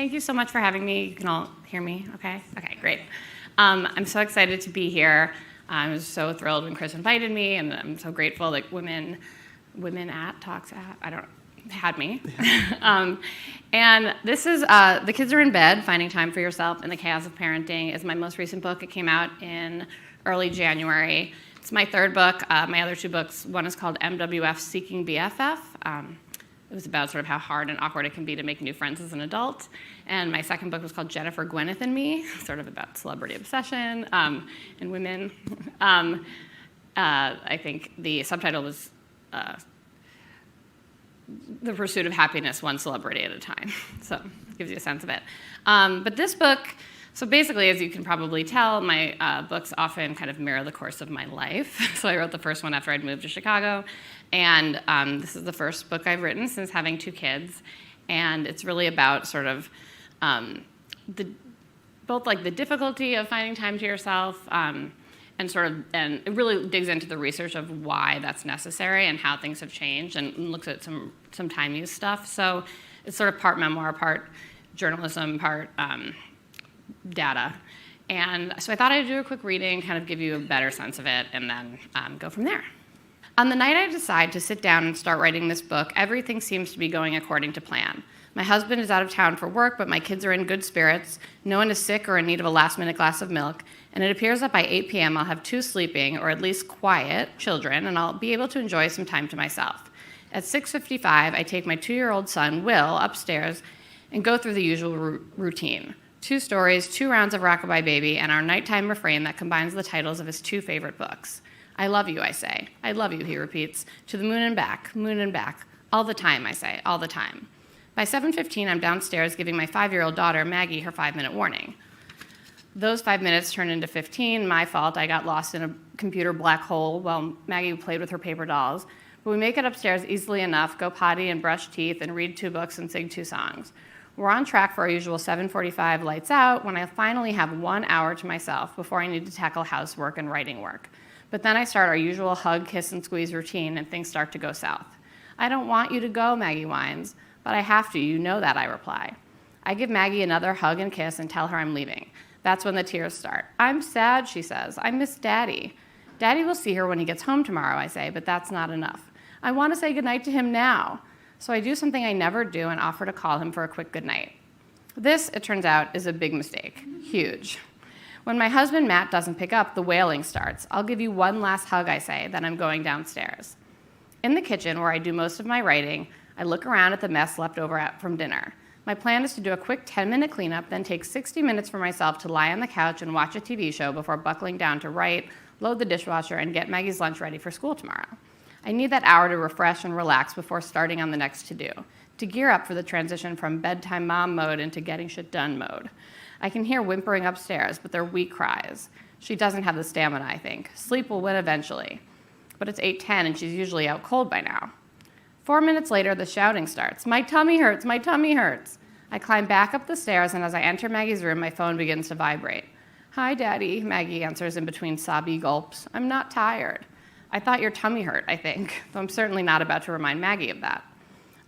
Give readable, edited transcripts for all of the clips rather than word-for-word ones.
Thank you so much for having me. You can all hear me, okay? Okay, great. I'm so excited to be here. I was so thrilled when Chris invited me, and I'm so grateful that Women at Talks at, I don't know, had me. And this is The Kids Are in Bed, Finding Time for Yourself in the Chaos of Parenting is my most recent book. It came out in early January. It's my third book. My other two books, one is called MWF Seeking BFF. It was about sort of how hard and awkward it can be to make new friends as an adult. And my second book was called Jennifer, Gwyneth, and Me, sort of about celebrity obsession and women. I think the subtitle was The Pursuit of Happiness, One Celebrity at a Time. So it gives you a sense of it. But this book, so basically, as you can probably tell, my books often kind of mirror the course of my life. So I wrote the first one after I'd moved to Chicago. And this is the first book I've written since having two kids. And it's really about sort of both like the difficulty of finding time to yourself and it really digs into the research of why that's necessary and how things have changed and looks at some time use stuff. So it's sort of part memoir, part journalism, part data. And so I thought I'd do a quick reading, kind of give you a better sense of it, and then go from there. On the night I decide to sit down and start writing this book, everything seems to be going according to plan. My husband is out of town for work, but my kids are in good spirits. No one is sick or in need of a last-minute glass of milk. And it appears that by 8 p.m. I'll have two sleeping, or at least quiet, children, and I'll be able to enjoy some time to myself. At 6:55, I take my 2-year-old son, Will, upstairs and go through the usual routine. 2 stories, 2 rounds of Rockabye Baby, and our nighttime refrain that combines the titles of his 2 favorite books. I love you, I say. I love you, he repeats. To the moon and back. All the time, I say, all the time. By 7:15, I'm downstairs giving my 5-year-old daughter, Maggie, her 5-minute warning. Those 5 minutes turn into 15. My fault. I got lost in a computer black hole while Maggie played with her paper dolls. But we make it upstairs easily enough, go potty and brush teeth and read 2 books and sing 2 songs. We're on track for our usual 7:45 lights out when I finally have 1 hour to myself before I need to tackle housework and writing work. But then I start our usual hug, kiss, and squeeze routine, and things start to go south. I don't want you to go, Maggie whines, but I have to, you know that, I reply. I give Maggie another hug and kiss and tell her I'm leaving. That's when the tears start. I'm sad, she says. I miss Daddy. Daddy will see her when he gets home tomorrow, I say, but that's not enough. I want to say goodnight to him now. So I do something I never do and offer to call him for a quick goodnight. This, it turns out, is a big mistake. Huge. When my husband, Matt, doesn't pick up, the wailing starts. I'll give you one last hug, I say, then I'm going downstairs. In the kitchen, where I do most of my writing, I look around at the mess left over from dinner. My plan is to do a quick 10-minute cleanup, then take 60 minutes for myself to lie on the couch and watch a TV show before buckling down to write, load the dishwasher, and get Maggie's lunch ready for school tomorrow. I need that hour to refresh and relax before starting on the next to-do, to gear up for the transition from bedtime mom mode into getting shit done mode. I can hear whimpering upstairs, but they're weak cries. She doesn't have the stamina, I think. Sleep will win eventually. But it's 8:10 and she's usually out cold by now. 4 minutes later, the shouting starts. My tummy hurts, my tummy hurts. I climb back up the stairs, and as I enter Maggie's room, my phone begins to vibrate. Hi, Daddy, Maggie answers in between sobby gulps. I'm not tired. I thought your tummy hurt, I think, though I'm certainly not about to remind Maggie of that.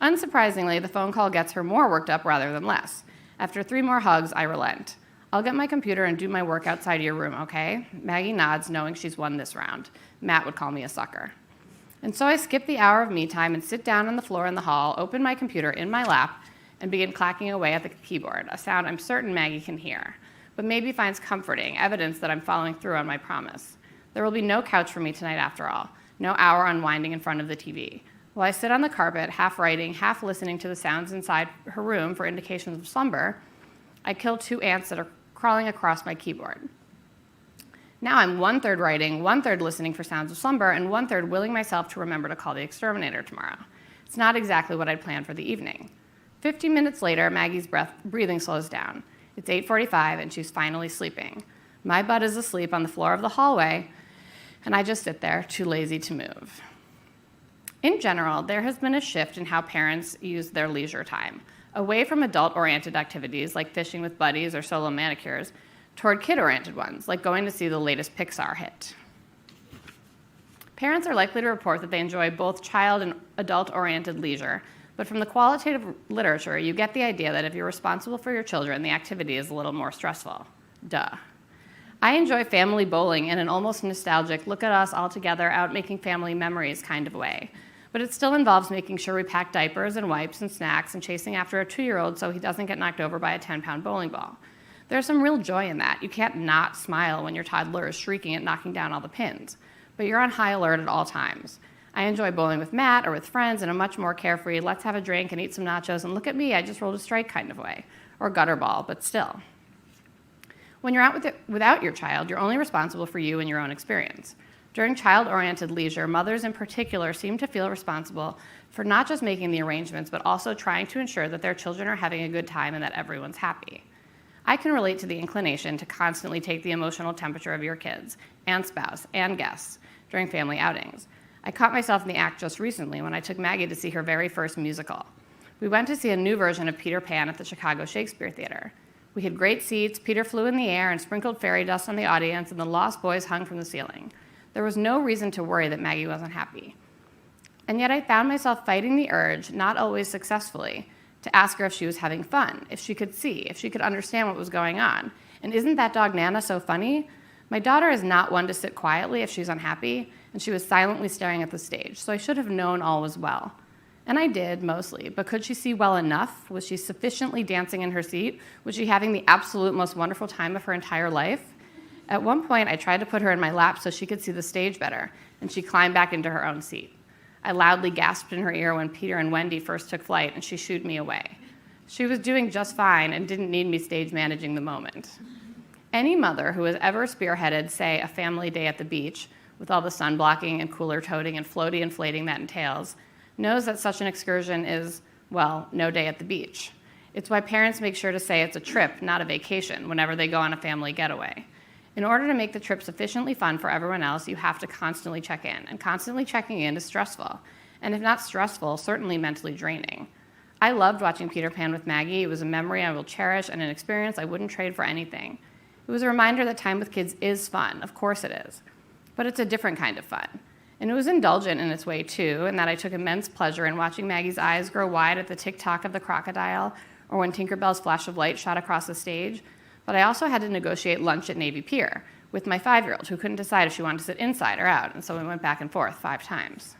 Unsurprisingly, the phone call gets her more worked up rather than less. After 3 more hugs, I relent. I'll get my computer and do my work outside of your room, okay? Maggie nods, knowing she's won this round. Matt would call me a sucker. And so I skip the hour of me time and sit down on the floor in the hall, open my computer in my lap, and begin clacking away at the keyboard, a sound I'm certain Maggie can hear, but maybe finds comforting, evidence that I'm following through on my promise. There will be no couch for me tonight after all, no hour unwinding in front of the TV. While I sit on the carpet, half writing, half listening to the sounds inside her room for indications of slumber, I kill 2 ants that are crawling across my keyboard. Now I'm 1/3 writing, 1/3 listening for sounds of slumber, and 1/3 willing myself to remember to call the exterminator tomorrow. It's not exactly what I'd planned for the evening. 15 minutes later, Maggie's breathing slows down. It's 8:45, and she's finally sleeping. My butt is asleep on the floor of the hallway, and I just sit there, too lazy to move. In general, there has been a shift in how parents use their leisure time, away from adult-oriented activities like fishing with buddies or solo manicures, toward kid-oriented ones, like going to see the latest Pixar hit. Parents are likely to report that they enjoy both child and adult-oriented leisure, But from the qualitative literature, you get the idea that if you're responsible for your children, the activity is a little more stressful. Duh. I enjoy family bowling in an almost nostalgic, look at us all together out making family memories kind of way. But it still involves making sure we pack diapers and wipes and snacks and chasing after a 2-year-old so he doesn't get knocked over by a 10-pound bowling ball. There's some real joy in that. You can't not smile when your toddler is shrieking at knocking down all the pins. But you're on high alert at all times. I enjoy bowling with Matt or with friends in a much more carefree, let's have a drink and eat some nachos and look at me, I just rolled a strike kind of way. Or gutter ball, but still. When you're out without your child, you're only responsible for you and your own experience. During child-oriented leisure, mothers in particular seem to feel responsible for not just making the arrangements, but also trying to ensure that their children are having a good time and that everyone's happy. I can relate to the inclination to constantly take the emotional temperature of your kids and spouse and guests during family outings. I caught myself in the act just recently when I took Maggie to see her very first musical. We went to see a new version of Peter Pan at the Chicago Shakespeare Theater. We had great seats, Peter flew in the air and sprinkled fairy dust on the audience, and the Lost Boys hung from the ceiling. There was no reason to worry that Maggie wasn't happy. And yet I found myself fighting the urge, not always successfully, to ask her if she was having fun, if she could see, if she could understand what was going on. And isn't that dog Nana so funny? My daughter is not one to sit quietly if she's unhappy, and she was silently staring at the stage, so I should have known all was well. And I did, mostly, but could she see well enough? Was she sufficiently dancing in her seat? Was she having the absolute most wonderful time of her entire life? At one point, I tried to put her in my lap so she could see the stage better, and she climbed back into her own seat. I loudly gasped in her ear when Peter and Wendy first took flight, and she shooed me away. She was doing just fine and didn't need me stage managing the moment. Any mother who has ever spearheaded, say, a family day at the beach, with all the sun blocking and cooler toting and floaty inflating that entails, knows that such an excursion is, well, no day at the beach. It's why parents make sure to say it's a trip, not a vacation, whenever they go on a family getaway. In order to make the trip sufficiently fun for everyone else, you have to constantly check in, and constantly checking in is stressful. And if not stressful, certainly mentally draining. I loved watching Peter Pan with Maggie. It was a memory I will cherish and an experience I wouldn't trade for anything. It was a reminder that time with kids is fun, of course it is. But it's a different kind of fun. And it was indulgent in its way, too, in that I took immense pleasure in watching Maggie's eyes grow wide at the tick-tock of the crocodile or when Tinkerbell's flash of light shot across the stage. But I also had to negotiate lunch at Navy Pier with my 5-year-old who couldn't decide if she wanted to sit inside or out, and so we went back and forth 5 times.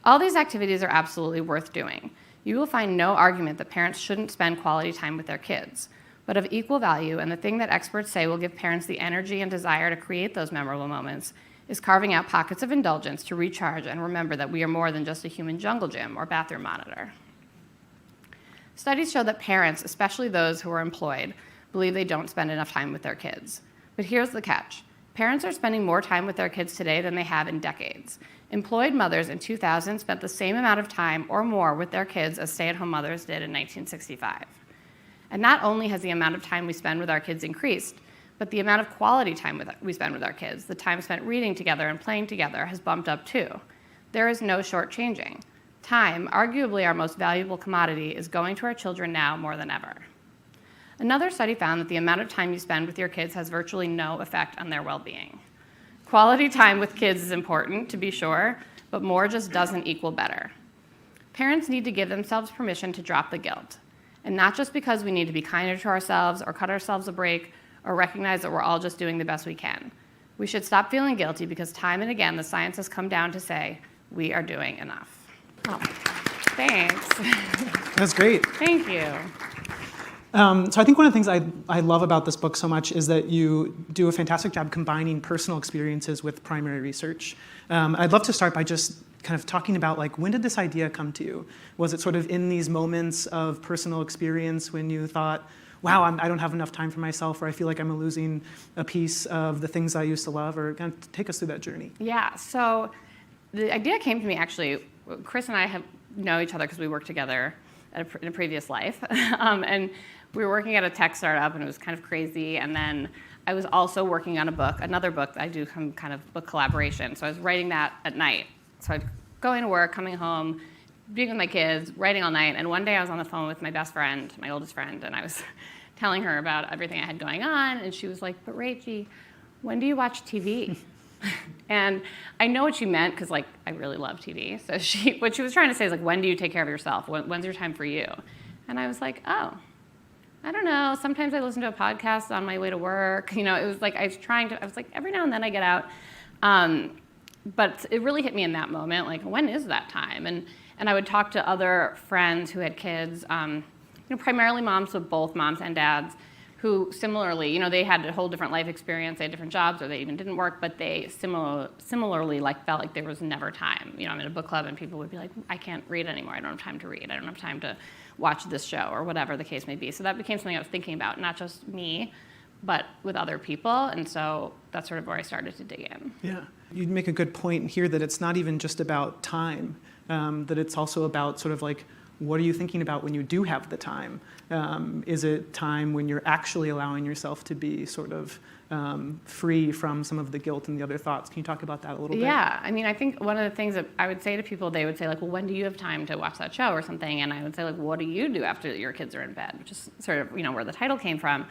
All these activities are absolutely worth doing. You will find no argument that parents shouldn't spend quality time with their kids, but of equal value, and the thing that experts say will give parents the energy and desire to create those memorable moments is carving out pockets of indulgence to recharge and remember that we are more than just a human jungle gym or bathroom monitor. Studies show that parents, especially those who are employed, believe they don't spend enough time with their kids. But here's the catch. Parents are spending more time with their kids today than they have in decades. Employed mothers in 2000 spent the same amount of time or more with their kids as stay-at-home mothers did in 1965. And not only has the amount of time we spend with our kids increased, but the amount of quality time we spend with our kids, the time spent reading together and playing together, has bumped up too. There is no shortchanging. Time, arguably our most valuable commodity, is going to our children now more than ever. Another study found that the amount of time you spend with your kids has virtually no effect on their well-being. Quality time with kids is important, to be sure, but more just doesn't equal better. Parents need to give themselves permission to drop the guilt, and not just because we need to be kinder to ourselves or cut ourselves a break or recognize that we're all just doing the best we can. We should stop feeling guilty because time and again the science has come down to say we are doing enough. Oh, thanks. That's great. Thank you. So I think one of the things I love about this book so much is that you do a fantastic job combining personal experiences with primary research. I'd love to start by just kind of talking about, like, when did this idea come to you? Was it sort of in these moments of personal experience when you thought, wow, I don't have enough time for myself, or I feel like I'm losing a piece of the things I used to love, or kind of take us through that journey? Yeah, so the idea came to me actually, Chris and I know each other because we worked together in a previous life. And we were working at a tech startup, and it was kind of crazy. And then I was also working on another book. I do some kind of book collaboration. So I was writing that at night. So I'd go into work, coming home, being with my kids, writing all night. And one day I was on the phone with my best friend, my oldest friend, and I was telling her about everything I had going on. And she was like, but Rachie, when do you watch TV? And I know what she meant because, like, I really love TV. So what she was trying to say is, like, when do you take care of yourself? When's your time for you? And I was like, oh, I don't know. Sometimes I listen to a podcast on my way to work. You know, it was like I was like, every now and then I get out. But it really hit me in that moment, like, when is that time? And I would talk to other friends who had kids, primarily moms, so both moms and dads, who similarly, they had a whole different life experience, they had different jobs, or they even didn't work, but they similarly felt like there was never time. I'm in a book club and people would be like, I can't read anymore, I don't have time to read, I don't have time to watch this show, or whatever the case may be. So that became something I was thinking about, not just me, but with other people, and so that's sort of where I started to dig in. Yeah, you make a good point here that it's not even just about time, that it's also about sort of like, what are you thinking about when you do have the time? Is it time when you're actually allowing yourself to be sort of free from some of the guilt and the other thoughts? Can you talk about that a little bit? Yeah, I mean, I think one of the things that I would say to people, they would say, like, well, when do you have time to watch that show or something? And I would say, like, what do you do after your kids are in bed? Which is sort of, where the title came from.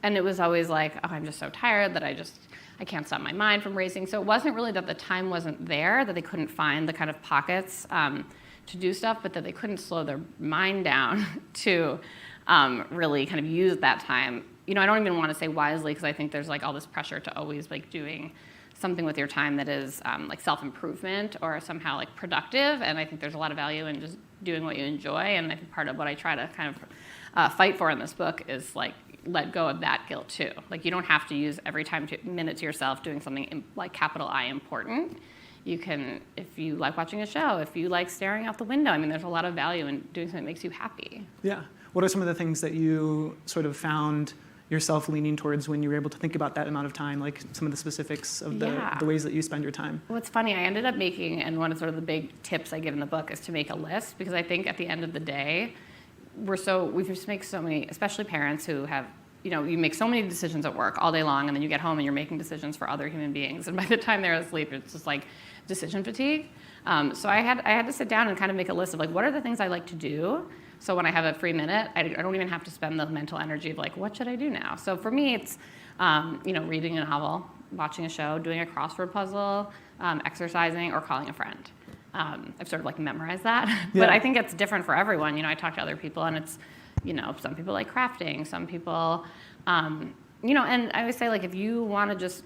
And it was always like, oh, I'm just so tired that I can't stop my mind from racing. So it wasn't really that the time wasn't there, that they couldn't find the kind of pockets to do stuff, but that they couldn't slow their mind down to really kind of use that time. I don't even want to say wisely, because I think there's like all this pressure to always like doing something with your time that is like self-improvement or somehow like productive. And I think there's a lot of value in just doing what you enjoy. And I think part of what I try to kind of fight for in this book is like, let go of that guilt too. Like, you don't have to use every minute to yourself doing something like capital I important. You can, if you like watching a show, if you like staring out the window, I mean, there's a lot of value in doing something that makes you happy. Yeah. What are some of the things that you sort of found yourself leaning towards when you were able to think about that amount of time, like some of the specifics of the ways that you spend your time? Well, it's funny, I ended up making, and one of sort of the big tips I give in the book is to make a list, because I think at the end of the day, we just make so many, especially parents who have, you make so many decisions at work all day long, and then you get home and you're making decisions for other human beings, and by the time they're asleep, it's just like decision fatigue. So I had to sit down and kind of make a list of like, what are the things I like to do? So when I have a free minute, I don't even have to spend the mental energy of like, what should I do now? So for me, it's reading a novel, watching a show, doing a crossword puzzle, exercising, or calling a friend. I've sort of like memorized that, but I think it's different for everyone. I talk to other people, and it's, some people like crafting, some people, and I always say, like, if you want to just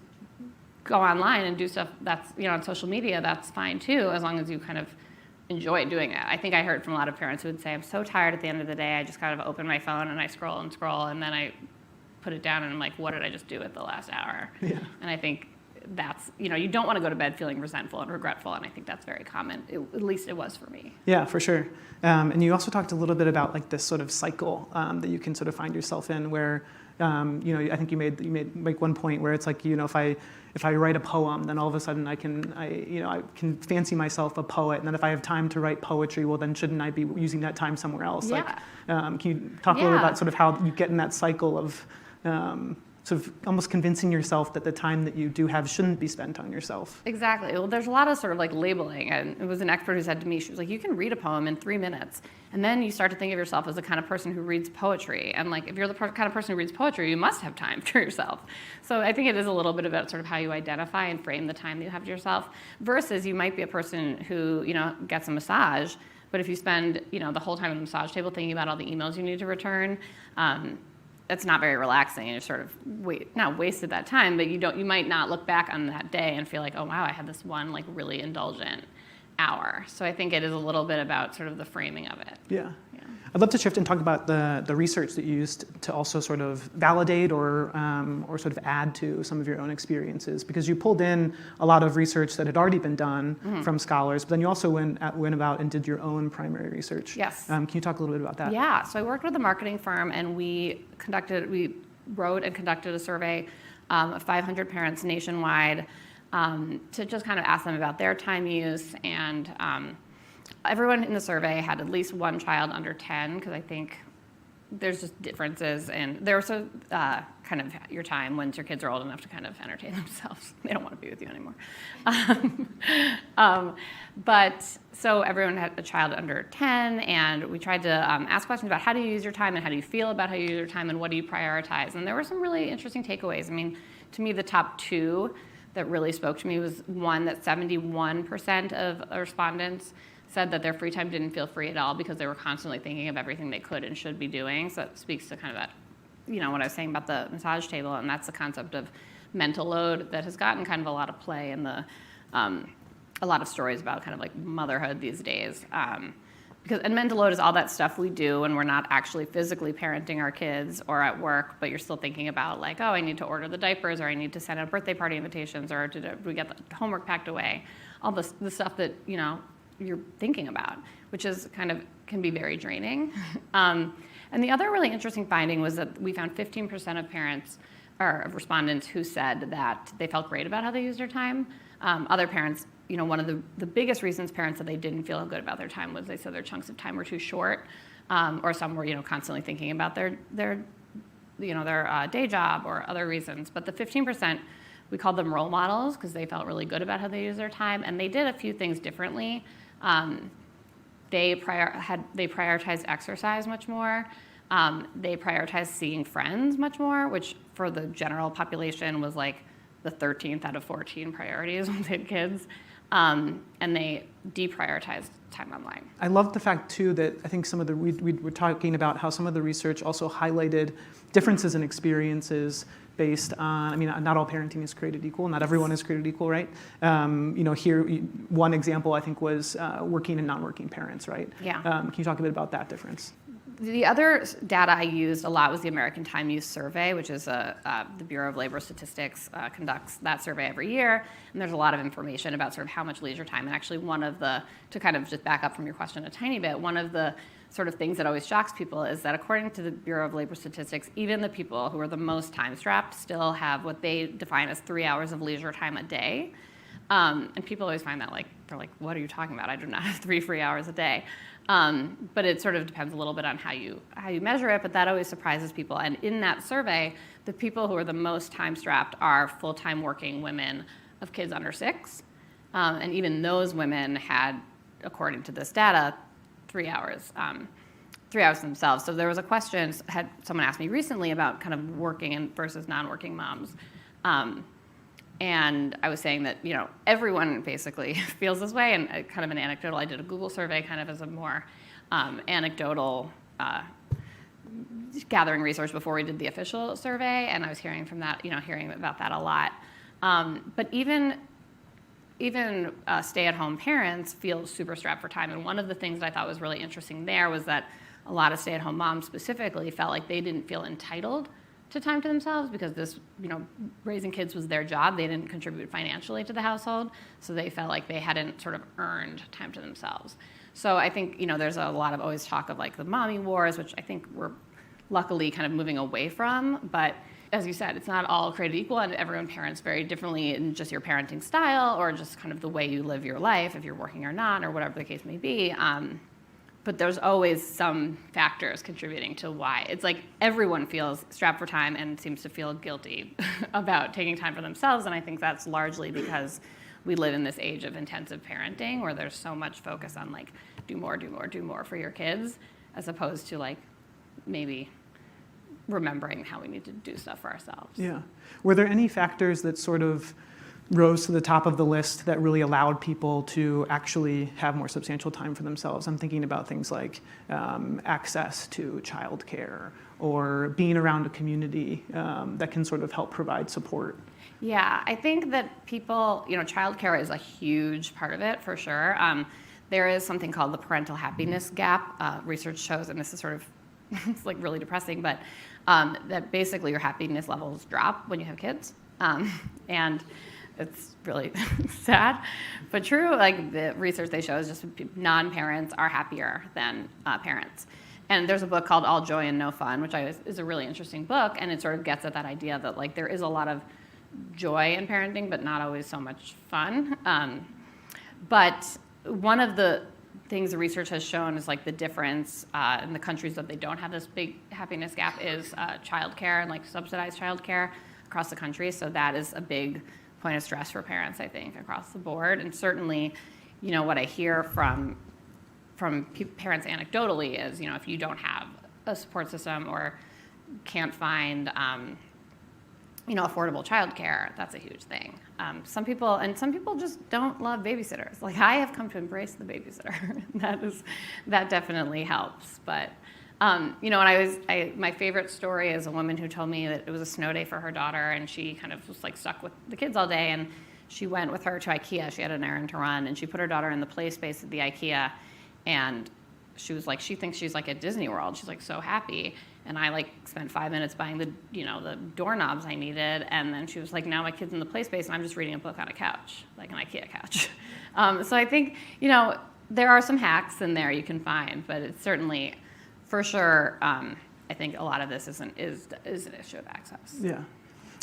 go online and do stuff that's, on social media, that's fine too, as long as you kind of enjoy doing it. I think I heard from a lot of parents who would say, I'm so tired at the end of the day, I just kind of open my phone and I scroll and scroll, and then I put it down and I'm like, what did I just do with the last hour? Yeah. And I think that's, you don't want to go to bed feeling resentful and regretful, and I think that's very common. At least it was for me. Yeah, for sure. And you also talked a little bit about like this sort of cycle that you can sort of find yourself in, where I think you made like one point where it's like, if I write a poem, then all of a sudden I can fancy myself a poet, and then if I have time to write poetry, well, then shouldn't I be using that time somewhere else? Yeah. Like, can you talk a little about sort of how you get in that cycle of sort of almost convincing yourself that the time that you do have shouldn't be spent on yourself? Exactly. Well, there's a lot of sort of like labeling, and it was an expert who said to me, she was like, you can read a poem in 3 minutes, and then you start to think of yourself as the kind of person who reads poetry, and like, if you're the kind of person who reads poetry, you must have time for yourself. So I think it is a little bit about sort of how you identify and frame the time that you have to yourself, versus you might be a person who, gets a massage, but if you spend, the whole time at the massage table thinking about all the emails you need to return, that's not very relaxing, and you're sort of not wasted that time, but you might not look back on that day and feel like, oh wow, I had this one like really indulgent hour. So I think it is a little bit about sort of the framing of it. Yeah. I'd love to shift and talk about the research that you used to also sort of validate or sort of add to some of your own experiences, because you pulled in a lot of research that had already been done from scholars, but then you also went about and did your own primary research. Yes. Can you talk a little bit about that? Yeah. So I worked with a marketing firm, and we wrote and conducted a survey of 500 parents nationwide to just kind of ask them about their time use, and everyone in the survey had at least one child under 10, because I think there's just differences, and there's also kind of your time once your kids are old enough to kind of entertain themselves. They don't want to be with you anymore. But so everyone had a child under 10, and we tried to ask questions about how do you use your time, and how do you feel about how you use your time, and what do you prioritize? And there were some really interesting takeaways. I mean, to me, the top two that really spoke to me was one that 71% of respondents said that their free time didn't feel free at all because they were constantly thinking of everything they could and should be doing. So that speaks to kind of that, what I was saying about the massage table, and that's the concept of mental load that has gotten kind of a lot of play in the a lot of stories about kind of like motherhood these days. And mental load is all that stuff we do when we're not actually physically parenting our kids or at work, but you're still thinking about like, oh, I need to order the diapers, or I need to send out birthday party invitations, or did we get the homework packed away? All the stuff that, you're thinking about, which is kind of can be very draining. And the other really interesting finding was that we found 15% of parents or of respondents who said that they felt great about how they used their time. Other parents, one of the biggest reasons parents said they didn't feel good about their time was they said their chunks of time were too short, or some were, constantly thinking about their day job or other reasons. But the 15%, we called them role models because they felt really good about how they used their time, and they did a few things differently. They prioritized exercise much more. They prioritized seeing friends much more, which for the general population was like the 13th out of 14 priorities when they had kids. And they deprioritized time online. I love the fact too that I think we were talking about how some of the research also highlighted differences in experiences based on, not all parenting is created equal, not everyone is created equal, right? Here, one example I think was working and non-working parents, right? Yeah. Can you talk a bit about that difference? The other data I used a lot was the American Time Use Survey, which is the Bureau of Labor Statistics conducts that survey every year. And there's a lot of information about sort of how much leisure time. And actually to kind of just back up from your question a tiny bit, one of the sort of things that always shocks people is that according to the Bureau of Labor Statistics, even the people who are the most time-strapped still have what they define as 3 hours of leisure time a day. And people always find that they're like, what are you talking about? I do not have 3 free hours a day. But it sort of depends a little bit on how you measure it, but that always surprises people. And in that survey, the people who are the most time-strapped are full-time working women of kids under 6. And even those women had, according to this data, 3 hours. 3 hours themselves. So there was a question, had someone asked me recently about kind of working versus non-working moms. And I was saying that, everyone basically feels this way, and kind of an anecdotal. I did a Google survey kind of as a more anecdotal gathering resource before we did the official survey, and I was hearing from that, hearing about that a lot. But even stay-at-home parents feel super strapped for time, and one of the things that I thought was really interesting there was that a lot of stay-at-home moms specifically felt like they didn't feel entitled to time to themselves because this, raising kids was their job. They didn't contribute financially to the household, so they felt like they hadn't sort of earned time to themselves. So I think, there's a lot of always talk of like the mommy wars, which I think we're luckily kind of moving away from. But as you said, it's not all created equal, and everyone parents very differently in just your parenting style or just kind of the way you live your life, if you're working or not, or whatever the case may be. But there's always some factors contributing to why. It's like everyone feels strapped for time and seems to feel guilty about taking time for themselves. And I think that's largely because we live in this age of intensive parenting where there's so much focus on like, do more for your kids, as opposed to like maybe remembering how we need to do stuff for ourselves. Yeah. Were there any factors that sort of rose to the top of the list that really allowed people to actually have more substantial time for themselves? I'm thinking about things like access to childcare or being around a community that can sort of help provide support. Yeah, I think that people, childcare is a huge part of it for sure. There is something called the parental happiness gap. Research shows, and this is sort of, it's like really depressing, but that basically your happiness levels drop when you have kids. And it's really sad, but true. Like the research they show is just non-parents are happier than parents. And there's a book called All Joy and No Fun, which is a really interesting book, and it sort of gets at that idea that like there is a lot of joy in parenting, but not always so much fun. But one of the things the research has shown is like the difference in the countries that they don't have this big happiness gap is childcare and like subsidized childcare across the country. So that is a big point of stress for parents, I think, across the board. And certainly, what I hear from parents anecdotally is, if you don't have a support system or can't find affordable childcare, that's a huge thing. Some people just don't love babysitters. Like, I have come to embrace the babysitter. That definitely helps. But, my favorite story is a woman who told me that it was a snow day for her daughter, and she kind of was like stuck with the kids all day, and she went with her to IKEA. She had an errand to run, and she put her daughter in the play space at the IKEA, and she was like, she thinks she's like at Disney World. She's like so happy. And I like spent 5 minutes buying the doorknobs I needed. And then she was like, now my kid's in the play space and I'm just reading a book on a couch, like an IKEA couch. So I think, there are some hacks in there you can find, but it's certainly, for sure, I think a lot of this is an issue of access. Yeah.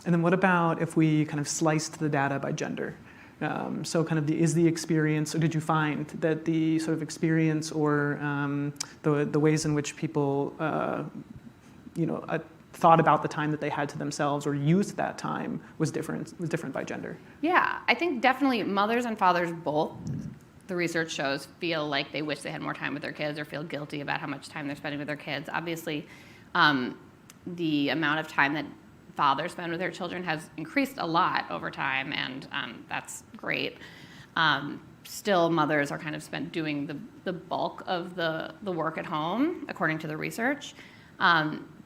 And then what about if we kind of sliced the data by gender? So kind of is the experience, or did you find that the sort of experience or the ways in which people, thought about the time that they had to themselves or used that time was different by gender? Yeah, I think definitely mothers and fathers both, the research shows, feel like they wish they had more time with their kids or feel guilty about how much time they're spending with their kids. Obviously, the amount of time that fathers spend with their children has increased a lot over time, and that's great. Still, mothers are kind of doing the bulk of the work at home, according to the research.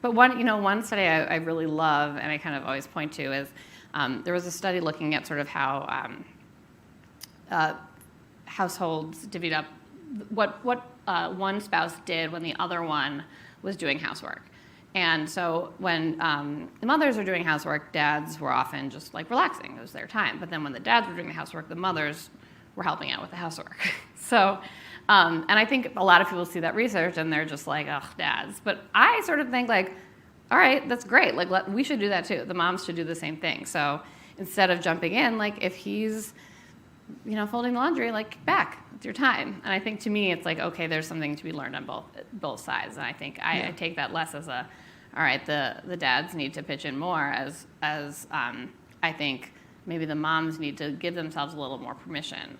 But one study I really love, and I kind of always point to, is there was a study looking at sort of how households divvied up what one spouse did when the other one was doing housework. And so when the mothers were doing housework, dads were often just like relaxing. It was their time. But then when the dads were doing the housework, the mothers were helping out with the housework. So, and I think a lot of people see that research and they're just like, ugh, dads. But I sort of think like, all right, that's great. Like, we should do that too. The moms should do the same thing. So instead of jumping in, like if he's, folding the laundry, like back, it's your time. And I think to me, it's like, okay, there's something to be learned on both sides. And I think I take that less as all right, the dads need to pitch in more as I think maybe the moms need to give themselves a little more permission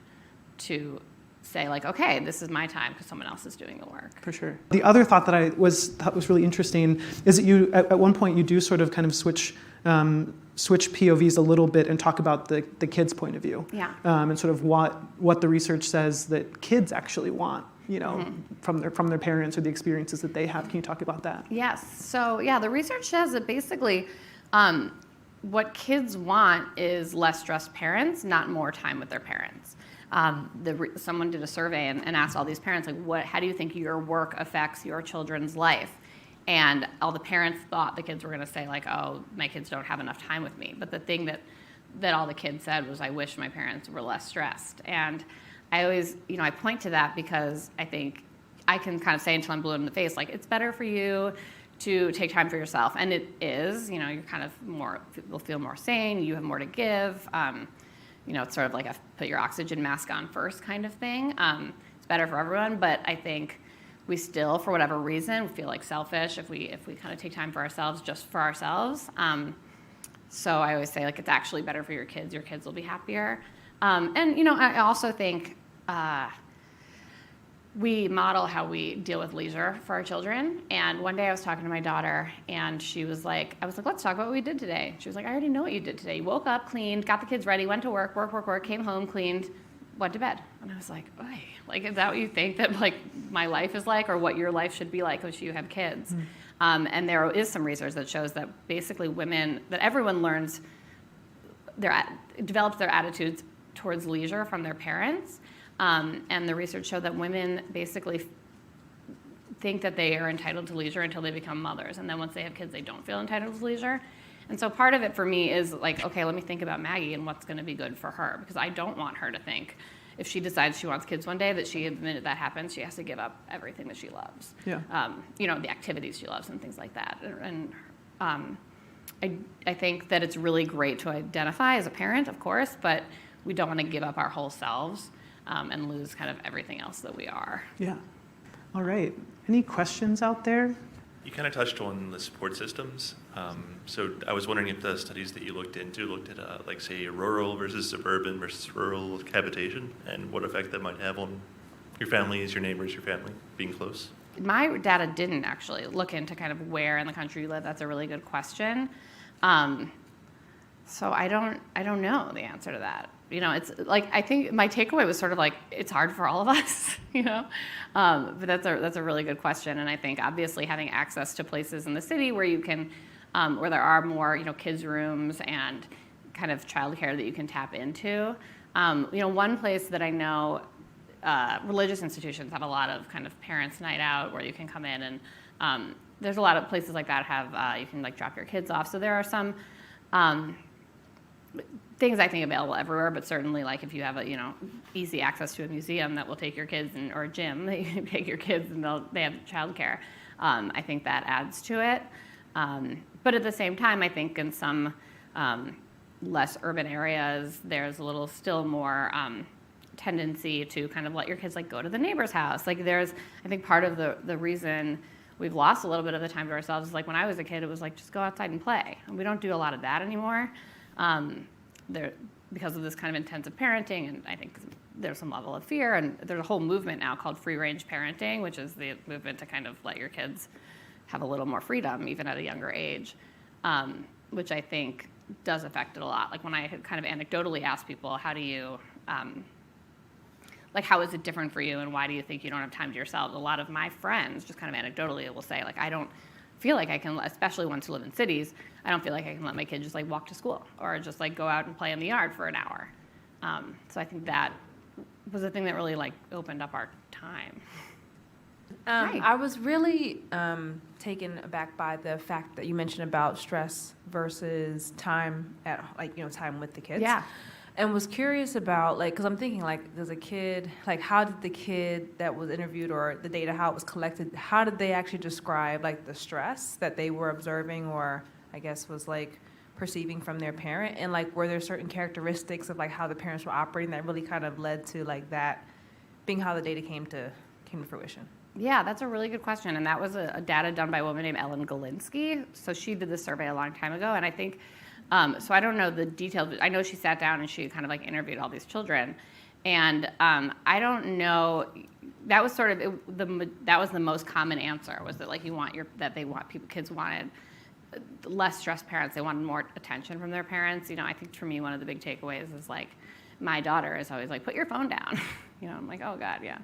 to say like, okay, this is my time because someone else is doing the work. For sure. The other thought that I thought was really interesting is that you, at one point, you do sort of kind of switch POVs a little bit and talk about the kids' point of view. Yeah. And sort of what the research says that kids actually want, from their parents or the experiences that they have. Can you talk about that? Yes. So yeah, the research says that basically what kids want is less stressed parents, not more time with their parents. Someone did a survey and asked all these parents, like, how do you think your work affects your children's life? And all the parents thought the kids were going to say, like, oh, my kids don't have enough time with me. But the thing that all the kids said was, I wish my parents were less stressed. And I always, I point to that because I think I can kind of say until I'm blue in the face, like, it's better for you to take time for yourself. And it is, you're kind of you'll feel more sane, you have more to give. It's sort of like a put your oxygen mask on first kind of thing. It's better for everyone, but I think we still, for whatever reason, feel like selfish if we kind of take time for ourselves, just for ourselves. So I always say, like, it's actually better for your kids. Your kids will be happier. I also think we model how we deal with leisure for our children. And one day I was talking to my daughter, and I was like, let's talk about what we did today. She was like, I already know what you did today. You woke up, cleaned, got the kids ready, went to work, came home, cleaned, went to bed. And I was like, oy. Like, is that what you think that, like, my life is like, or what your life should be like if you have kids? And there is some research that shows that basically that everyone learns, develops their attitudes towards leisure from their parents. And the research showed that women basically think that they are entitled to leisure until they become mothers. And then once they have kids, they don't feel entitled to leisure. And so part of it for me is like, okay, let me think about Maggie and what's going to be good for her. Because I don't want her to think, if she decides she wants kids one day, that the minute that happens, she has to give up everything that she loves. Yeah. The activities she loves and things like that. And I think that it's really great to identify as a parent, of course, but we don't want to give up our whole selves and lose kind of everything else that we are. Yeah. All right. Any questions out there? You kind of touched on the support systems. So I was wondering if the studies that you looked at, like, say, rural versus suburban versus rural habitation, and what effect that might have on your families, your neighbors, your family, being close. My data didn't actually look into kind of where in the country you live. That's a really good question. So I don't know the answer to that. You know, it's like, I think my takeaway was sort of like, it's hard for all of us, you know? But that's a really good question. And I think obviously having access to places in the city where you can, where there are more, you know, kids' rooms and kind of childcare that you can tap into. You know, one place that I know, religious institutions have a lot of kind of parents' night out where you can come in, and there's a lot of places like that have, you can like drop your kids off. So there are some things I think available everywhere, but certainly like if you have a, you know, easy access to a museum that will take your kids, or a gym that you can take your kids and they have childcare, I think that adds to it. But at the same time, I think in some less urban areas, there's a little still more tendency to kind of let your kids like go to the neighbor's house. Like there's, I think part of the reason we've lost a little bit of the time to ourselves is like when I was a kid, it was like just go outside and play. And we don't do a lot of that anymore. Because of this kind of intensive parenting, and I think there's some level of fear, and there's a whole movement now called free-range parenting, which is the movement to kind of let your kids have a little more freedom, even at a younger age, which I think does affect it a lot. Like when I had kind of anecdotally asked people, how do you, like how is it different for you, and why do you think you don't have time to yourselves? A lot of my friends, just kind of anecdotally, will say, like, I don't feel like I can, especially ones who live in cities, I don't feel like I can let my kid just like walk to school or just like go out and play in the yard for an hour. So I think that was the thing that really like opened up our time. I was really taken aback by the fact that you mentioned about stress versus time at, like, you know, time with the kids. Yeah. And was curious about, like, because I'm thinking, like, does a kid, like, how did the kid that was interviewed, or the data, how it was collected, how did they actually describe, like, the stress that they were observing, or I guess was, like, perceiving from their parent? And, like, were there certain characteristics of, like, how the parents were operating that really kind of led to, like, that being how the data came to fruition? Yeah, that's a really good question. And that was a data done by a woman named Ellen Galinsky. So she did this survey a long time ago. And I think, so I don't know the details, but I know she sat down and she kind of like interviewed all these children. And I don't know, that was sort of, that was the most common answer, was that like kids wanted less stressed parents. They wanted more attention from their parents. You know, I think for me, one of the big takeaways is like, my daughter is always like, put your phone down. You know, I'm like, oh God, yeah.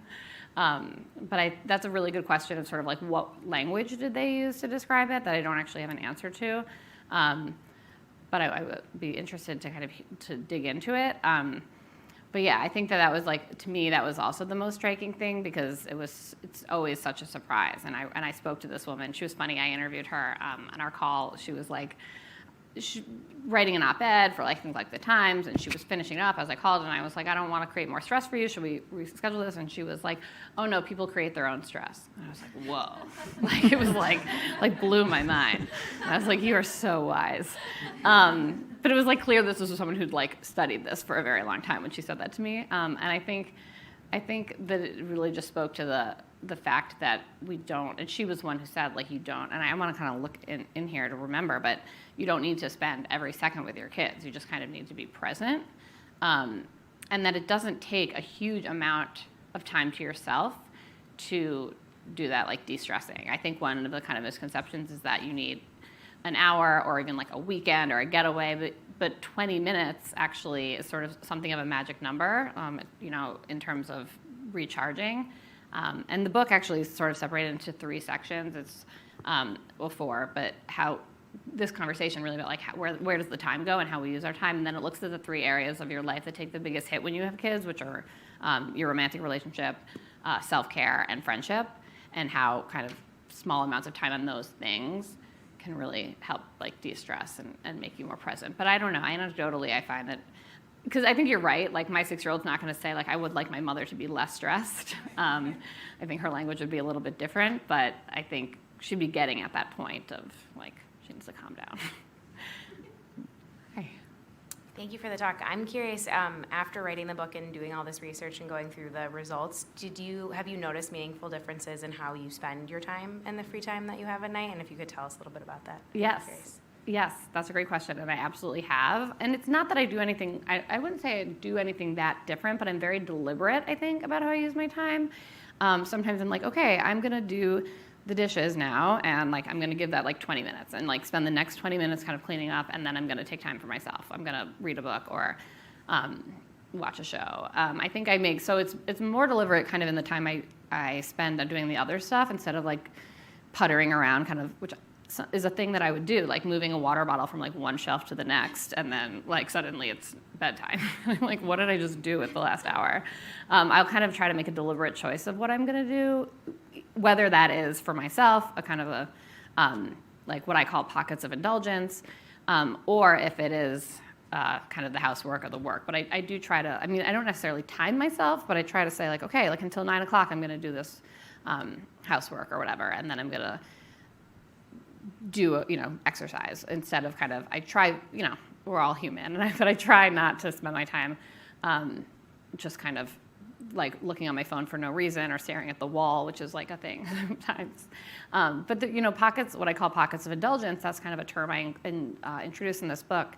But that's a really good question of sort of like what language did they use to describe it that I don't actually have an answer to. But I would be interested to kind of to dig into it. But yeah, I think that was like, to me, that was also the most striking thing, because it's always such a surprise. And I spoke to this woman. She was funny. I interviewed her on our call. She was like, writing an op-ed for like things like the Times, and she was finishing it up as I called, and I was like, I don't want to create more stress for you. Should we reschedule this? And she was like, oh no, people create their own stress. And I was like, whoa. Like it was like blew my mind. And I was like, you are so wise. But it was like clear this was someone who'd like studied this for a very long time when she said that to me. And I think that it really just spoke to the fact that we don't, and she was one who said, like, you don't, and I want to kind of look in here to remember, but you don't need to spend every second with your kids. You just kind of need to be present. And that it doesn't take a huge amount of time to yourself to do that, like, de-stressing. I think one of the kind of misconceptions is that you need an hour or even like a weekend or a getaway, but 20 minutes actually is sort of something of a magic number, you know, in terms of recharging. And the book actually is sort of separated into 3 sections. It's, well, 4, but how this conversation really about like where does the time go and how we use our time. And then it looks at the 3 areas of your life that take the biggest hit when you have kids, which are your romantic relationship, self-care, and friendship, and how kind of small amounts of time on those things can really help like de-stress and make you more present. But I don't know, anecdotally I find that, because I think you're right, like my 6-year-old's not going to say like, I would like my mother to be less stressed. I think her language would be a little bit different, but I think she'd be getting at that point of like, she needs to calm down. Okay. Thank you for the talk. I'm curious, after writing the book and doing all this research and going through the results, have you noticed meaningful differences in how you spend your time and the free time that you have at night? And if you could tell us a little bit about that. Yes, that's a great question, and I absolutely have. And it's not that I do anything, I wouldn't say I do anything that different, but I'm very deliberate, I think, about how I use my time. Sometimes I'm like, okay, I'm going to do the dishes now, and like I'm gonna give that like 20 minutes and like spend the next 20 minutes kind of cleaning up, and then I'm gonna take time for myself. I'm gonna read a book or watch a show. I think I make, so it's more deliberate kind of in the time I spend on doing the other stuff instead of like puttering around kind of, which is a thing that I would do, like moving a water bottle from like one shelf to the next, and then like suddenly it's bedtime. Like, what did I just do with the last hour? I'll kind of try to make a deliberate choice of what I'm gonna do, whether that is for myself, a kind of a, like what I call pockets of indulgence, or if it is kind of the housework or the work. But I do try to, I mean, I don't necessarily time myself, but I try to say like, okay, like until 9 o'clock, I'm gonna do this housework or whatever, and then I'm gonna do, exercise instead of kind of, I try, we're all human, but I try not to spend my time just kind of like looking on my phone for no reason or staring at the wall, which is like a thing sometimes. But pockets, what I call pockets of indulgence, that's kind of a term I introduced in this book.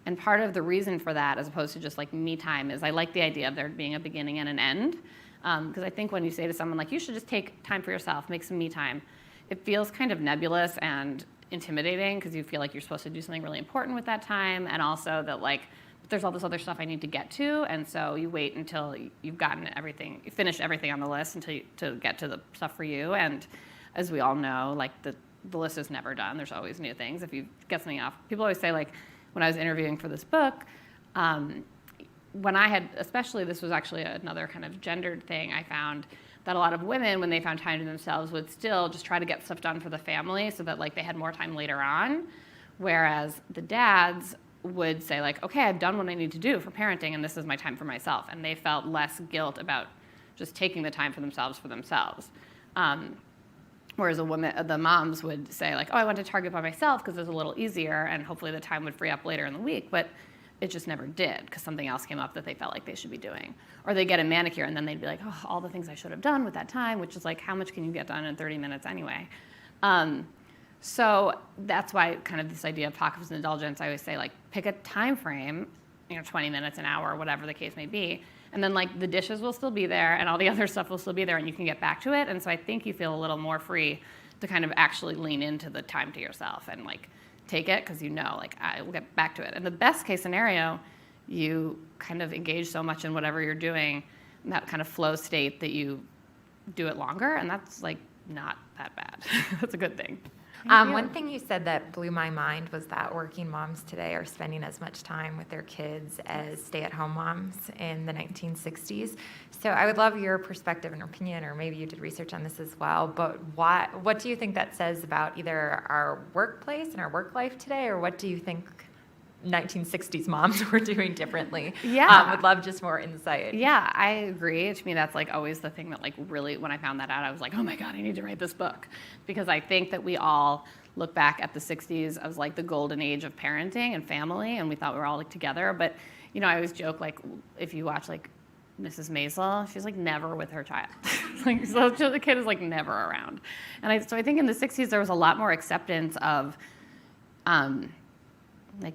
And part of the reason for that, as opposed to just like me time, is I like the idea of there being a beginning and an end. Because I think when you say to someone like, you should just take time for yourself, make some me time, it feels kind of nebulous and intimidating because you feel like you're supposed to do something really important with that time, and also that like there's all this other stuff I need to get to, and so you wait until you've gotten everything, you finish everything on the list to get to the stuff for you. And as we all know, like the list is never done. There's always new things. If you get something off, people always say like when I was interviewing for this book, when I had, especially this was actually another kind of gendered thing, I found that a lot of women, when they found time to themselves, would still just try to get stuff done for the family so that like they had more time later on. Whereas the dads would say like, okay, I've done what I need to do for parenting and this is my time for myself. And they felt less guilt about just taking the time for themselves. Whereas the moms would say like, oh, I went to Target by myself because it was a little easier and hopefully the time would free up later in the week. But it just never did because something else came up that they felt like they should be doing. Or they get a manicure and then they'd be like, oh, all the things I should have done with that time, which is like, how much can you get done in 30 minutes anyway? So that's why kind of this idea of pockets of indulgence, I always say like, pick a time frame, 20 minutes, an hour, whatever the case may be. And then like the dishes will still be there and all the other stuff will still be there and you can get back to it. And so I think you feel a little more free to kind of actually lean into the time to yourself and like, take it because like I will get back to it. And the best case scenario, you kind of engage so much in whatever you're doing in that kind of flow state that you do it longer, and that's like not that bad. That's a good thing. One thing you said that blew my mind was that working moms today are spending as much time with their kids as stay-at-home moms in the 1960s. So I would love your perspective and opinion, or maybe you did research on this as well, but what do you think that says about either our workplace and our work life today, or what do you think 1960s moms were doing differently? Yeah. Would love just more insight. Yeah, I agree. To me, that's like always the thing that like really, when I found that out, I was like, oh my God, I need to write this book. Because I think that we all look back at the 60s as like the golden age of parenting and family, and we thought we were all like together. But, I always joke like, if you watch like Mrs. Maisel, she's like never with her child. Like, so the kid is like never around. And so I think in the 60s, there was a lot more acceptance of like,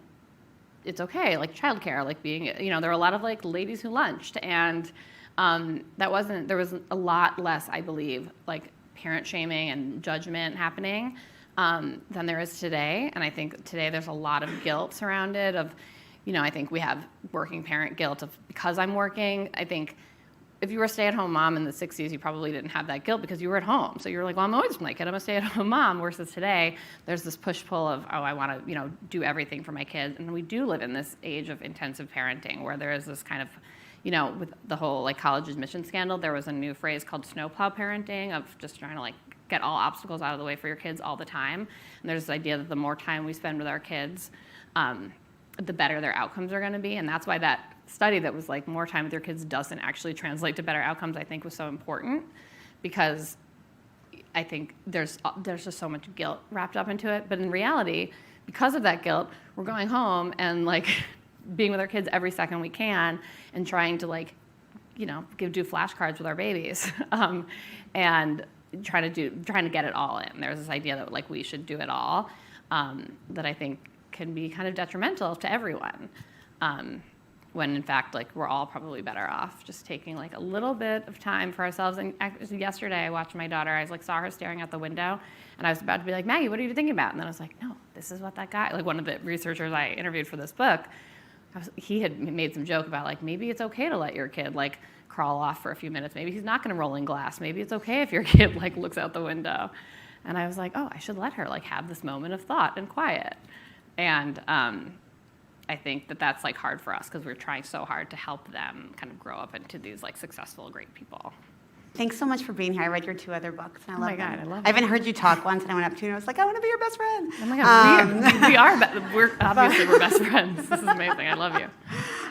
it's okay, like childcare, like being, there were a lot of like ladies who lunched, and there was a lot less, I believe, like parent shaming and judgment happening than there is today. And I think today there's a lot of guilt surrounded of, I think we have working parent guilt of because I'm working. I think if you were a stay-at-home mom in the 60s, you probably didn't have that guilt because you were at home. So you were like, well, I'm always with my kid. I'm a stay-at-home mom. Versus today, there's this push-pull of, oh, I want to, do everything for my kids. And we do live in this age of intensive parenting where there is this kind of, with the whole like college admission scandal, there was a new phrase called snowplow parenting of just trying to like get all obstacles out of the way for your kids all the time. And there's this idea that the more time we spend with our kids, the better their outcomes are going to be. And that's why that study that was like more time with your kids doesn't actually translate to better outcomes, I think was so important, because I think there's just so much guilt wrapped up into it. But in reality, because of that guilt, we're going home and like being with our kids every second we can and trying to like, do flashcards with our babies and trying to get it all in. There's this idea that like we should do it all that I think can be kind of detrimental to everyone. when in fact, like, we're all probably better off just taking like a little bit of time for ourselves. And actually yesterday I watched my daughter, I was like, saw her staring out the window, and I was about to be like, Maggie, what are you thinking about? And then I was like, no, this is what that guy, like one of the researchers I interviewed for this book, he had made some joke about like, maybe it's okay to let your kid like crawl off for a few minutes. Maybe he's not going to roll in glass. Maybe it's okay if your kid like looks out the window. And I was like, oh, I should let her like have this moment of thought and quiet. And I think that that's like hard for us because we're trying so hard to help them kind of grow up into these like successful, great people. Thanks so much for being here. I read your 2 other books, and I love them. God, I love I haven't heard you talk once, and I went up to you, and I was like, I want to be your best friend. Oh my God, we are. We're obviously we're best friends. This is amazing. I love you.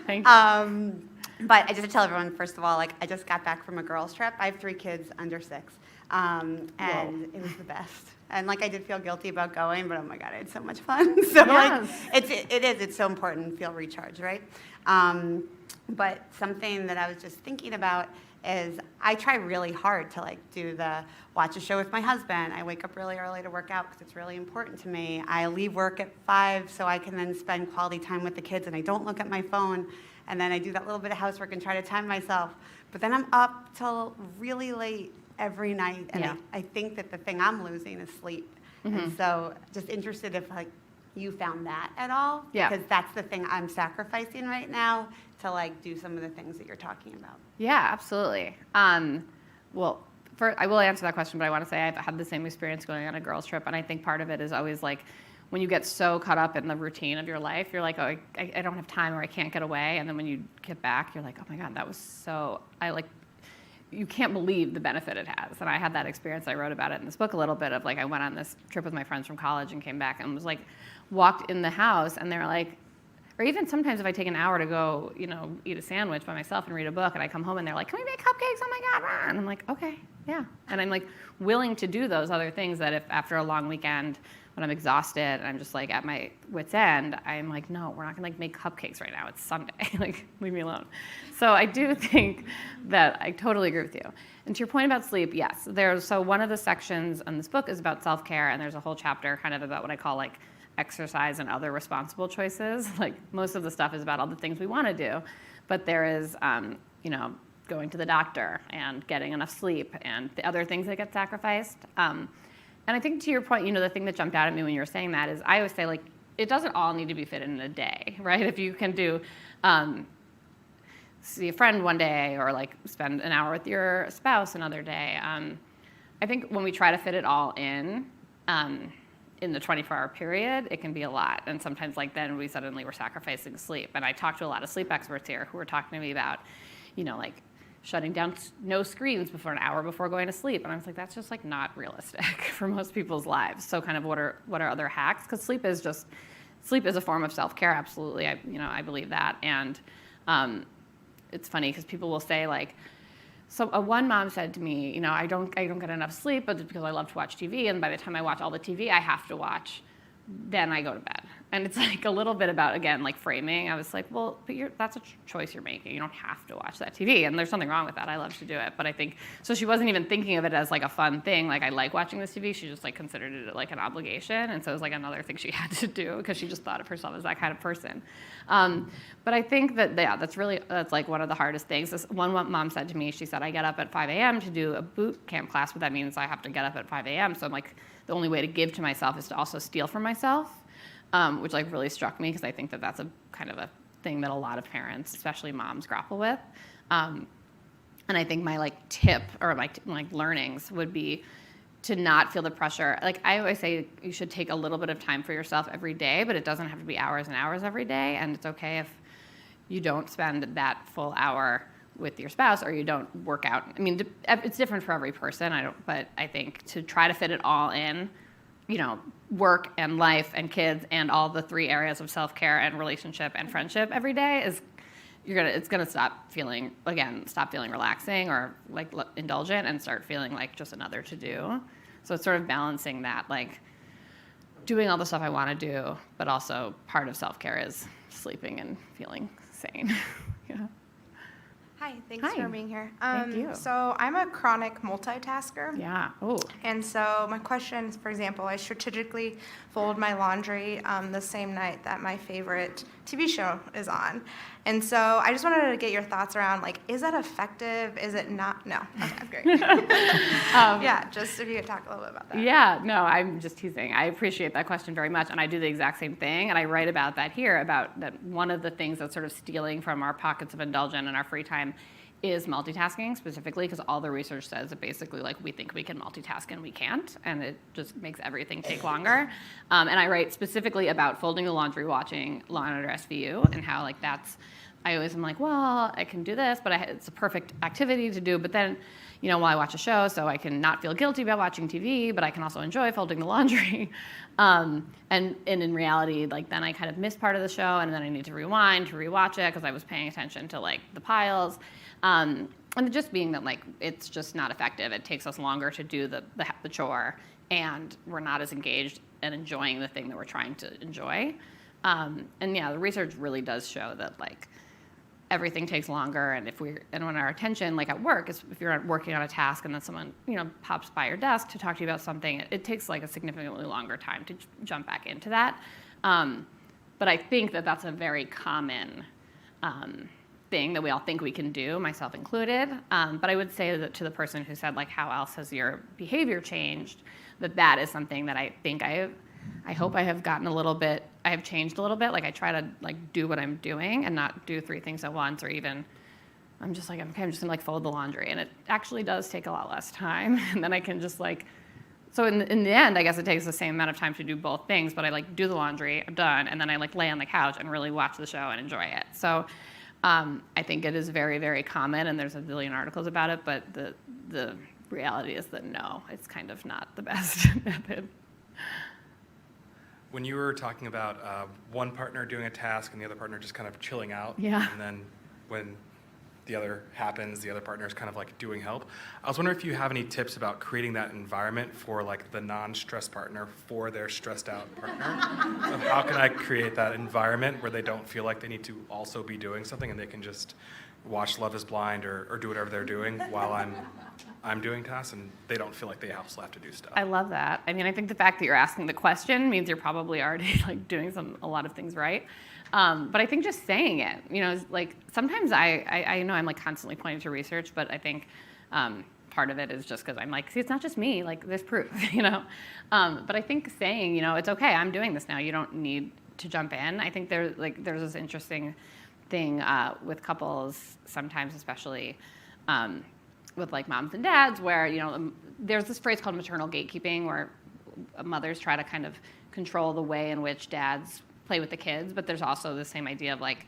Thank you. But I just to tell everyone, first of all, like I just got back from a girls' trip. I have 3 kids under 6, and it was the best. And like I did feel guilty about going, but oh my God, I had so much fun. So like it's so important to feel recharged, right? But something that I was just thinking about is I try really hard to like watch a show with my husband. I wake up really early to work out because it's really important to me. I leave work at 5 so I can then spend quality time with the kids, and I don't look at my phone. And then I do that little bit of housework and try to time myself. But then I'm up till really late every night, and I think that the thing I'm losing is sleep. And so just interested if like you found that at all, because that's the thing I'm sacrificing right now to like do some of the things that you're talking about. Yeah, absolutely. Well, I will answer that question, but I want to say I've had the same experience going on a girls' trip, and I think part of it is always like when you get so caught up in the routine of your life, you're like, oh, I don't have time or I can't get away, and then when you get back, you're like, oh my God, that was so, you can't believe the benefit it has. And I had that experience. I wrote about it in this book a little bit of like, I went on this trip with my friends from college and came back and was like, walked in the house and they're like, or even sometimes if I take an hour to go, eat a sandwich by myself and read a book, and I come home and they're like, can we make cupcakes? Oh my God. And I'm like, okay, yeah. And I'm like willing to do those other things that if after a long weekend when I'm exhausted and I'm just like at my wit's end, I'm like, no, we're not gonna like make cupcakes right now. It's Sunday, like leave me alone. So I do think that I totally agree with you. And to your point about sleep, yes. So one of the sections in this book is about self-care, and there's a whole chapter kind of about what I call like exercise and other responsible choices. Like most of the stuff is about all the things we want to do, but there is, going to the doctor and getting enough sleep and the other things that get sacrificed. And I think to your point, the thing that jumped out at me when you were saying that is I always say like, it doesn't all need to be fit in a day, right? If you can do, see a friend one day or like spend an hour with your spouse another day. I think when we try to fit it all in the 24-hour period, it can be a lot. And sometimes like then we suddenly were sacrificing sleep. And I talked to a lot of sleep experts here who were talking to me about, like shutting down no screens before an hour before going to sleep. And I was like, that's just like not realistic for most people's lives. So kind of what are other hacks? Because sleep is a form of self-care. Absolutely. I believe that. And it's funny because people will say like, so one mom said to me, I don't get enough sleep, but it's because I love to watch TV. And by the time I watch all the TV I have to watch, then I go to bed. And it's like a little bit about, again, like framing. I was like, well, but that's a choice you're making. You don't have to watch that TV. And there's nothing wrong with that. I love to do it. But I think, so she wasn't even thinking of it as like a fun thing. Like I like watching this TV. She just like considered it like an obligation. And so it was like another thing she had to do because she just thought of herself as that kind of person. But I think that, that's like one of the hardest things. This one mom said to me, she said, I get up at 5 a.m. to do a boot camp class, but that means I have to get up at 5 a.m. So I'm like, the only way to give to myself is to also steal from myself. Which like really struck me because I think that that's a kind of a thing that a lot of parents, especially moms, grapple with. And I think my like tip or my like learnings would be to not feel the pressure. Like I always say, you should take a little bit of time for yourself every day, but it doesn't have to be hours and hours every day. And it's okay if you don't spend that full hour with your spouse or you don't work out. I mean, it's different for every person. But I think to try to fit it all in, work and life and kids and all the 3 areas of self-care and relationship and friendship every day it's gonna stop feeling relaxing or like indulgent and start feeling like just another to do. So it's sort of balancing that, like doing all the stuff I want to do, but also part of self-care is sleeping and feeling sane. Yeah. Hi, thanks for being here. Thank you. So I'm a chronic multitasker. Yeah. Oh. And so my question is, for example, I strategically fold my laundry the same night that my favorite TV show is on. And so I just wanted to get your thoughts around, like, is that effective? Is it not? No. Okay, great. Yeah, just if you could talk a little bit about that. Yeah, no, I'm just teasing. I appreciate that question very much, and I do the exact same thing, and I write about that here, about that one of the things that's sort of stealing from our pockets of indulgence and our free time is multitasking specifically, because all the research says that basically, like, we think we can multitask and we can't, and it just makes everything take longer. And I write specifically about folding the laundry, watching Law & Order SVU, and how, like, that's, I always am like, well, I can do this, but it's a perfect activity to do, but then, you know, while I watch a show, so I can not feel guilty about watching TV, but I can also enjoy folding the laundry. And in reality, like, then I kind of miss part of the show, and then I need to rewind to rewatch it because I was paying attention to, like, the piles. And just being that, like, it's just not effective. It takes us longer to do the chore, and we're not as engaged and enjoying the thing that we're trying to enjoy. And yeah, the research really does show that, like, everything takes longer, and when our attention, like at work, is if you're working on a task and then someone, you know, pops by your desk to talk to you about something, it takes like a significantly longer time to jump back into that. But I think that that's a very common thing that we all think we can do, myself included. But I would say that to the person who said, like, how else has your behavior changed, that is something that I think I hope I have gotten a little bit, I have changed a little bit. Like, I try to, like, do what I'm doing and not do 3 things at once, or even I'm just like, okay, I'm just gonna, like, fold the laundry, and it actually does take a lot less time. And then I can just, like, so in the end, I guess it takes the same amount of time to do both things, but I, like, do the laundry, I'm done, and then I, like, lay on the couch and really watch the show and enjoy it. So I think it is very, very common, and there's a billion articles about it, but the reality is that no, it's kind of not the best method. When you were talking about one partner doing a task and the other partner just kind of chilling out, Yeah. and then when the other happens, the other partner is kind of like doing help. I was wondering if you have any tips about creating that environment for like the non-stressed partner for their stressed out partner. So how can I create that environment where they don't feel like they need to also be doing something, and they can just watch Love is Blind or do whatever they're doing while I'm doing tasks, and they don't feel like they also have to do stuff. I love that. I mean, I think the fact that you're asking the question means you're probably already, like, doing a lot of things right. But I think just saying it, you know, is, like, sometimes I know I'm, like, constantly pointing to research, but I think part of it is just because I'm like, see, it's not just me, like, there's proof, you know. But I think saying, you know, it's okay, I'm doing this now, you don't need to jump in. I think there's this interesting thing with couples sometimes, especially with, like, moms and dads, where, you know, there's this phrase called maternal gatekeeping, where mothers try to kind of control the way in which dads play with the kids, but there's also the same idea of, like,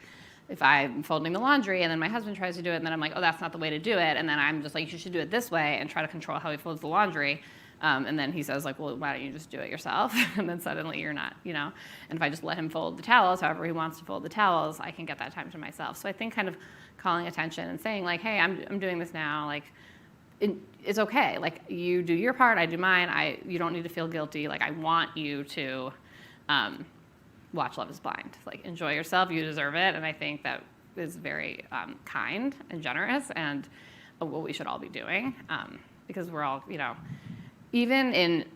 if I'm folding the laundry and then my husband tries to do it, and then I'm like, oh, that's not the way to do it, and then I'm just like, you should do it this way, and try to control how he folds the laundry. And then he says, like, well, why don't you just do it yourself? And then suddenly you're not, you know. And if I just let him fold the towels, however he wants to fold the towels, I can get that time to myself. So I think kind of calling attention and saying, like, hey, I'm doing this now. Like, it's okay. Like, you do your part, I do mine. You don't need to feel guilty. Like, I want you to watch Love is Blind. Like, enjoy yourself. You deserve it. And I think that is very kind and generous, and what we should all be doing, because we're all, you know, even in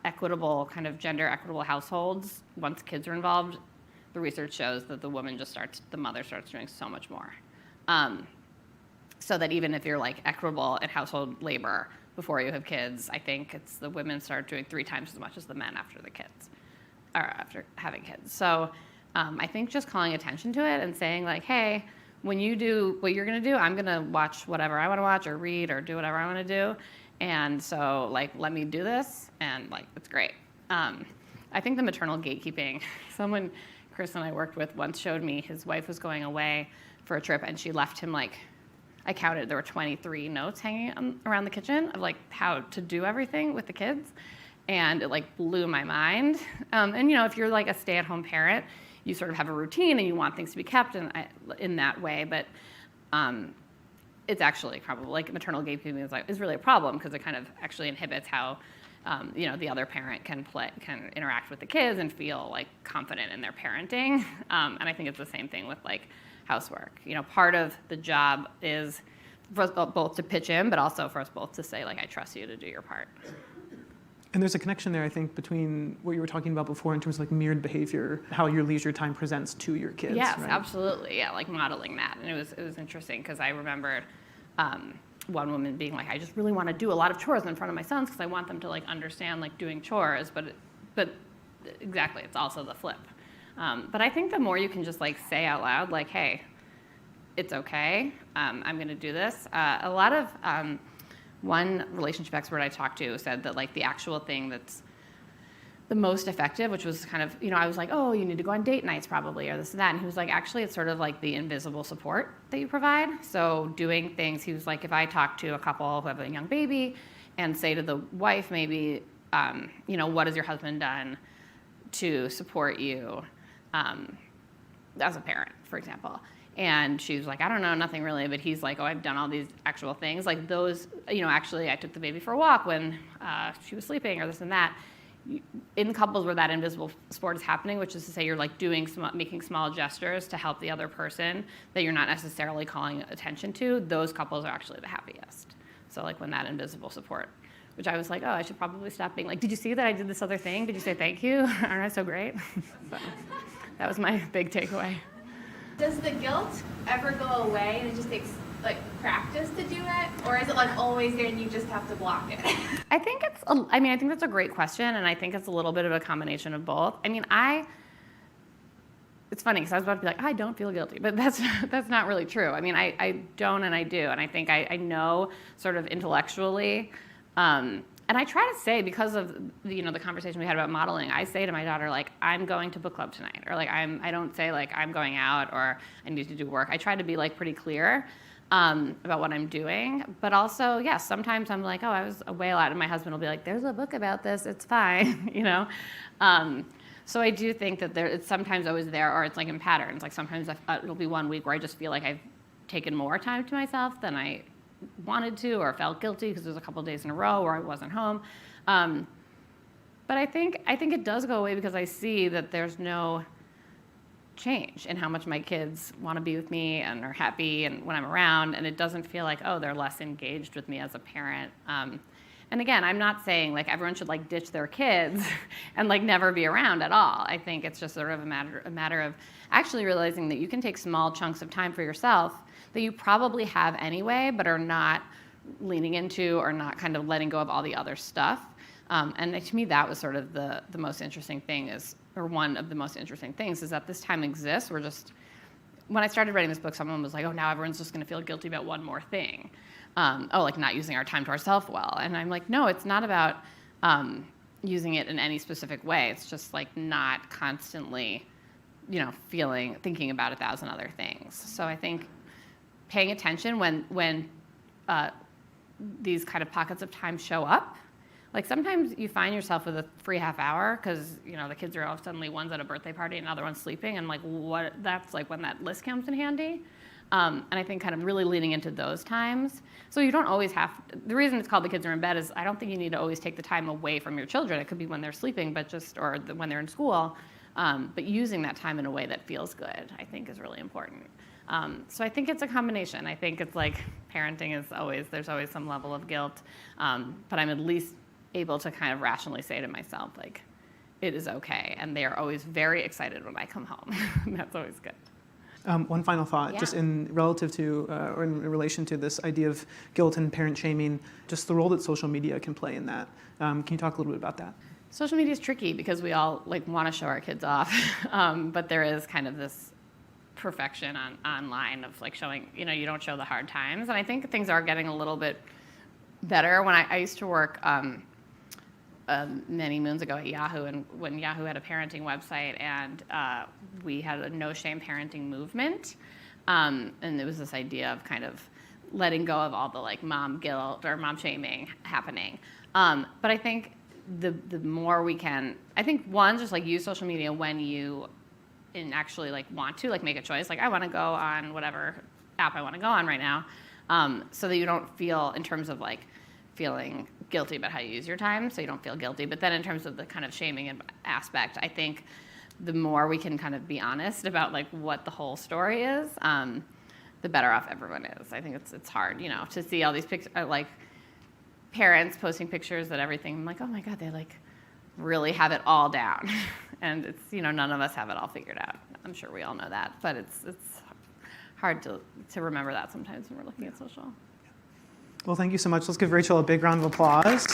equitable, kind of gender equitable households, once kids are involved, the research shows that the mother starts doing so much more. So that even if you're, like, equitable in household labor before you have kids, I think it's the women start doing 3 times as much as the men after the kids, or after having kids. So I think just calling attention to it and saying, like, hey, when you do what you're going to do, I'm going to watch whatever I want to watch or read or do whatever I want to do. And so, like, let me do this, and, like, it's great. I think the maternal gatekeeping, someone Chris and I worked with once showed me his wife was going away for a trip, and she left him, like, I counted, there were 23 notes hanging around the kitchen of, like, how to do everything with the kids. And it, like, blew my mind. And, you know, if you're, like, a stay-at-home parent, you sort of have a routine and you want things to be kept in that way. But it's actually probably, like, maternal gatekeeping is really a problem, because it kind of actually inhibits how, you know, the other parent can interact with the kids and feel, like, confident in their parenting. And I think it's the same thing with, like, housework. You know, part of the job is for us both to pitch in, but also for us both to say, like, I trust you to do your part. And there's a connection there, I think, between what you were talking about before in terms of like mirrored behavior, how your leisure time presents to your kids. Yes, right? absolutely. Yeah, like modeling that. And it was interesting because I remember one woman being like, I just really want to do a lot of chores in front of my sons because I want them to like understand like doing chores. But exactly, it's also the flip. But I think the more you can just like say out loud, like, hey, it's okay, I'm going to do this. A lot of one relationship expert I talked to said that like the actual thing that's the most effective, which was kind of, I was like, oh, you need to go on date nights probably, or this and that. And he was like, actually, it's sort of like the invisible support that you provide. So doing things, he was like, if I talk to a couple who have a young baby and say to the wife maybe, what has your husband done to support you as a parent, for example? And she was like, I don't know, nothing really. But he's like, oh, I've done all these actual things. Like those, actually, I took the baby for a walk when she was sleeping or this and that. In couples where that invisible support is happening, which is to say you're like making small gestures to help the other person that you're not necessarily calling attention to, those couples are actually the happiest. So like when that invisible support, which I was like, oh, I should probably stop being like, did you see that I did this other thing? Did you say thank you? Aren't I so great? So that was my big takeaway. Does the guilt ever go away and it just takes like practice to do it? Or is it like always there and you just have to block it? I think I think that's a great question, and I think it's a little bit of a combination of both. It's funny because I was about to be like, I don't feel guilty, but that's not really true. I don't and I do, and I think I know sort of intellectually, and I try to say, because of the conversation we had about modeling, I say to my daughter, like, I'm going to book club tonight, or like I don't say like I'm going out or I need to do work. I try to be like pretty clear about what I'm doing, but also, yes, sometimes I'm like, oh, I was away a lot, and my husband will be like, there's a book about this, it's fine, So I do think that it's sometimes always there, or it's like in patterns. Like sometimes it'll be one week where I just feel like I've taken more time to myself than I wanted to, or felt guilty because there's a couple of days in a row where I wasn't home. But I think it does go away because I see that there's no change in how much my kids want to be with me and are happy and when I'm around, and it doesn't feel like, oh, they're less engaged with me as a parent. And again, I'm not saying like everyone should like ditch their kids and like never be around at all. I think it's just sort of a matter of actually realizing that you can take small chunks of time for yourself that you probably have anyway, but are not leaning into or not kind of letting go of all the other stuff. And to me, that was sort of the most interesting thing one of the most interesting things is that this time exists. When I started writing this book, someone was like, oh, now everyone's just going to feel guilty about one more thing. Like not using our time to ourselves well. And I'm like, no, it's not about using it in any specific way. It's just like not constantly, thinking about 1,000 other things. So I think paying attention when these kind of pockets of time show up. Like sometimes you find yourself with a free half hour because the kids are all suddenly, one's at a birthday party and another one's sleeping, and like that's like when that list comes in handy. And I think kind of really leaning into those times. So you don't always the reason it's called The Kids Are in Bed is I don't think you need to always take the time away from your children. It could be when they're sleeping, or when they're in school. But using that time in a way that feels good, I think, is really important. So I think it's a combination. I think it's like parenting there's always some level of guilt. But I'm at least able to kind of rationally say to myself, like, it is okay. And they are always very excited when I come home. That's always good. One final thought, just in relative to, or in relation to this idea of guilt and parent shaming, just the role that social media can play in that. Can you talk a little bit about that? Social media is tricky because we all like want to show our kids off, but there is kind of this perfection online of like showing, you don't show the hard times. And I think things are getting a little bit better. When I used to work many moons ago at Yahoo, and when Yahoo had a parenting website, and we had a no shame parenting movement, and it was this idea of kind of letting go of all the like mom guilt or mom shaming happening. But I think the more we can, I think one, just like use social media when you actually like want to like make a choice, like I want to go on whatever app I want to go on right now, so that you don't feel in terms of like feeling guilty about how you use your time, so you don't feel guilty. But then in terms of the kind of shaming aspect, I think the more we can kind of be honest about like what the whole story is, the better off everyone is. I think it's hard, to see all these pictures, like parents posting pictures that everything, I'm like, oh my God, they like really have it all down. And it's, none of us have it all figured out. I'm sure we all know that, but it's hard to remember that sometimes when we're looking at social. Well, thank you so much. Let's give Rachel a big round of applause.